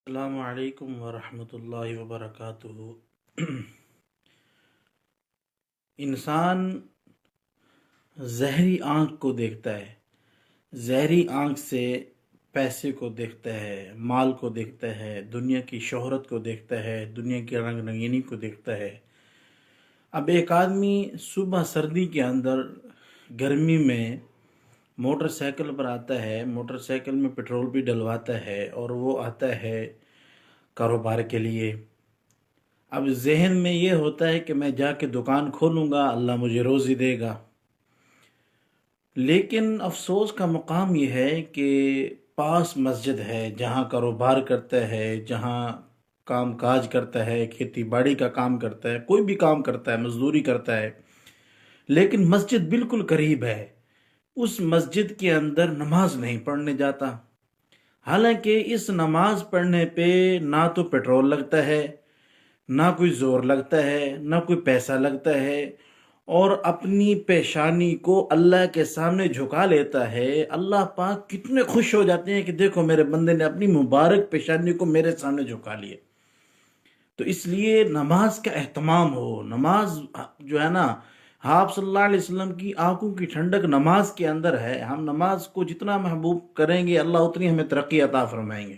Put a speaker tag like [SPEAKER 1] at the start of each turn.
[SPEAKER 1] السلام علیکم ورحمۃ اللہ وبرکاتہ۔ انسان زہری آنکھ کو دیکھتا ہے، زہری آنکھ سے پیسے کو دیکھتا ہے، مال کو دیکھتا ہے، دنیا کی شہرت کو دیکھتا ہے، دنیا کی رنگ رنگینی کو دیکھتا ہے۔ اب ایک آدمی صبح سردی کے اندر گرمی میں موٹر سائیکل پر آتا ہے، موٹر سائیکل میں پیٹرول بھی ڈلواتا ہے اور وہ آتا ہے کاروبار کے لیے۔ اب ذہن میں یہ ہوتا ہے کہ میں جا کے دکان کھولوں گا، اللہ مجھے روزی دے گا۔ لیکن افسوس کا مقام یہ ہے کہ پاس مسجد ہے جہاں کاروبار کرتا ہے، جہاں کام کاج کرتا ہے، کھیتی باڑی کا کام کرتا ہے، کوئی بھی کام کرتا ہے، مزدوری کرتا ہے، لیکن مسجد بالکل قریب ہے، اس مسجد کے اندر نماز نہیں پڑھنے جاتا۔ حالانکہ اس نماز پڑھنے پہ نہ تو پیٹرول لگتا ہے، نہ کوئی زور لگتا ہے، نہ کوئی پیسہ لگتا ہے، اور اپنی پیشانی کو اللہ کے سامنے جھکا لیتا ہے۔ اللہ پاک کتنے خوش ہو جاتے ہیں کہ دیکھو میرے بندے نے اپنی مبارک پیشانی کو میرے سامنے جھکا لیا۔ تو اس لیے نماز کا اہتمام ہو۔ نماز جو ہے نا، آپ صلی اللہ علیہ وسلم کی آنکھوں کی ٹھنڈک نماز کے اندر ہے۔ ہم نماز کو جتنا محبوب کریں گے، اللہ اتنی ہمیں ترقی عطا فرمائیں گے۔